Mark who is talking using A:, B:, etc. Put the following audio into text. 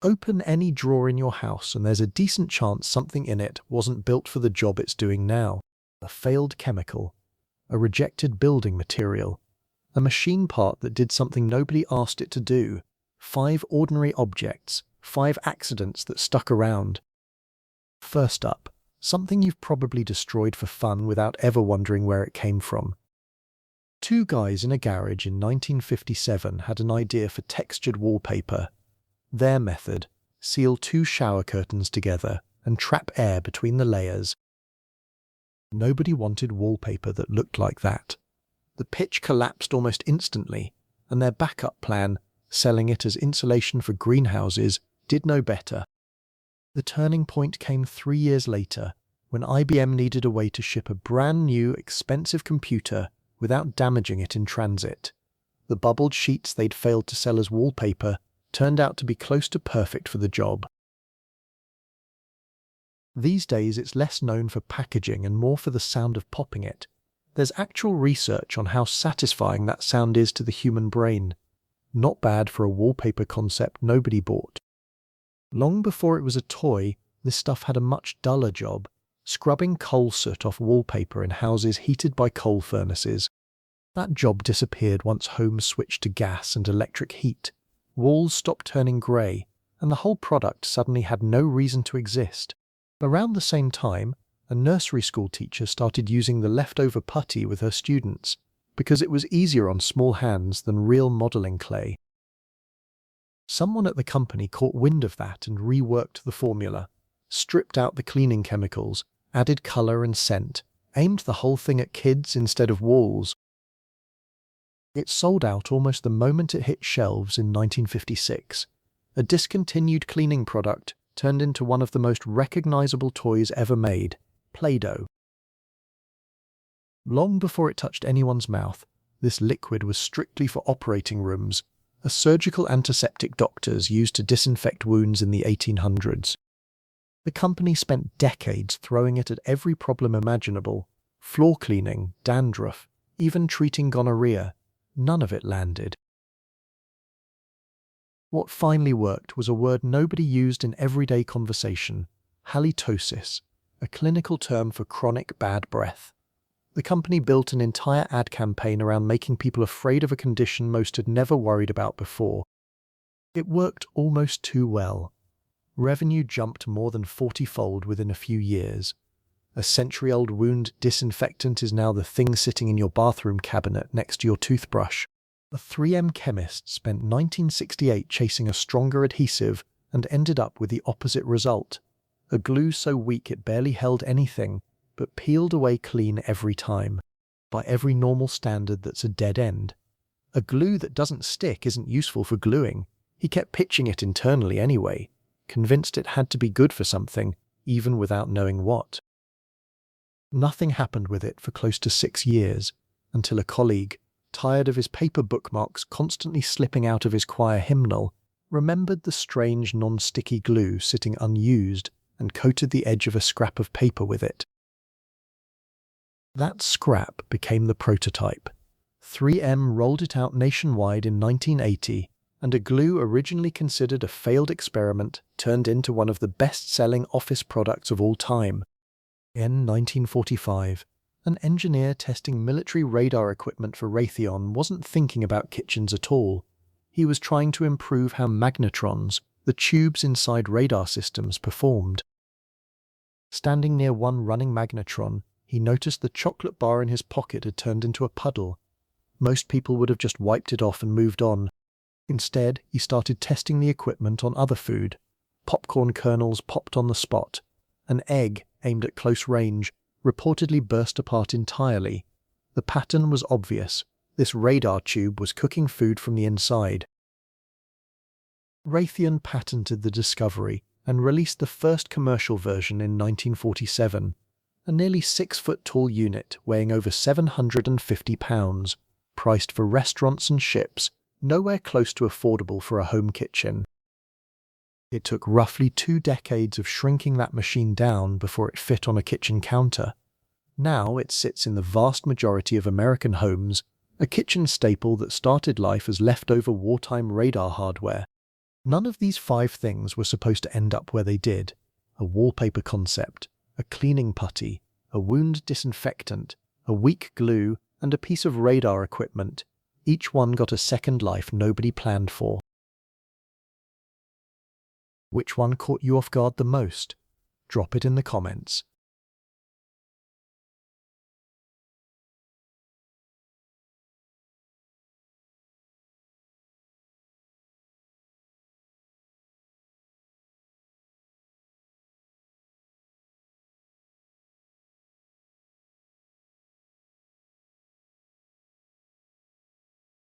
A: Open any drawer in your house and there's a decent chance something in it wasn't built for the job it's doing now. A failed chemical, a rejected building material, a machine part that did something nobody asked it to do, 5 ordinary objects, 5 accidents that stuck around. First up, something you've probably destroyed for fun without ever wondering where it came from. 2 guys in a garage in 1957 had an idea for textured wallpaper. Their method: seal 2 shower curtains together and trap air between the layers. Nobody wanted wallpaper that looked like that. The pitch collapsed almost instantly, and their backup plan, selling it as insulation for greenhouses, did no better. The turning point came 3 years later, when IBM needed a way to ship a brand new, expensive computer without damaging it in transit. The bubbled sheets they'd failed to sell as wallpaper turned out to be close to perfect for the job. These days it's less known for packaging and more for the sound of popping it. There's actual research on how satisfying that sound is to the human brain. Not bad for a wallpaper concept nobody bought. Long before it was a toy, this stuff had a much duller job: scrubbing coal soot off wallpaper in houses heated by coal furnaces. That job disappeared once homes switched to gas and electric heat. Walls stopped turning grey, and the whole product suddenly had no reason to exist. Around the same time, a nursery school teacher started using the leftover putty with her students, because it was easier on small hands than real modelling clay. Someone at the company caught wind of that and reworked the formula, stripped out the cleaning chemicals, added colour and scent, aimed the whole thing at kids instead of walls. It sold out almost the moment it hit shelves in 1956. A discontinued cleaning product turned into one of the most recognizable toys ever made: Play-Doh. Long before it touched anyone's mouth, this liquid was strictly for operating rooms, a surgical antiseptic doctors used to disinfect wounds in the 1800s. The company spent decades throwing it at every problem imaginable: floor cleaning, dandruff, even treating gonorrhea. None of it landed. What finally worked was a word nobody used in everyday conversation: halitosis, a clinical term for chronic bad breath. The company built an entire ad campaign around making people afraid of a condition most had never worried about before. It worked almost too well. Revenue jumped more than 40-fold within a few years. A century-old wound disinfectant is now the thing sitting in your bathroom cabinet next to your toothbrush. A 3M chemist spent 1968 chasing a stronger adhesive and ended up with the opposite result: a glue so weak it barely held anything, but peeled away clean every time. By every normal standard, that's a dead end. A glue that doesn't stick isn't useful for gluing. He kept pitching it internally anyway, convinced it had to be good for something, even without knowing what. Nothing happened with it for close to 6 years, until a colleague, tired of his paper bookmarks constantly slipping out of his choir hymnal, remembered the strange non-sticky glue sitting unused and coated the edge of a scrap of paper with it. That scrap became the prototype. 3M rolled it out nationwide in 1980, and a glue originally considered a failed experiment turned into one of the best-selling office products of all time. In 1945, an engineer testing military radar equipment for Raytheon wasn't thinking about kitchens at all. He was trying to improve how magnetrons, the tubes inside radar systems, performed. Standing near one running magnetron, he noticed the chocolate bar in his pocket had turned into a puddle. Most people would have just wiped it off and moved on. Instead, he started testing the equipment on other food. Popcorn kernels popped on the spot. An egg, aimed at close range, reportedly burst apart entirely. The pattern was obvious. This radar tube was cooking food from the inside. Raytheon patented the discovery and released the first commercial version in 1947, a nearly 6-foot-tall unit weighing over 750 pounds, priced for restaurants and ships, nowhere close to affordable for a home kitchen. It took roughly 2 decades of shrinking that machine down before it fit on a kitchen counter. Now it sits in the vast majority of American homes, a kitchen staple that started life as leftover wartime radar hardware. None of these 5 things were supposed to end up where they did. A wallpaper concept, a cleaning putty, a wound disinfectant, a weak glue, and a piece of radar equipment. Each one got a second life nobody planned for. Which one caught you off guard the most? Drop it in the comments.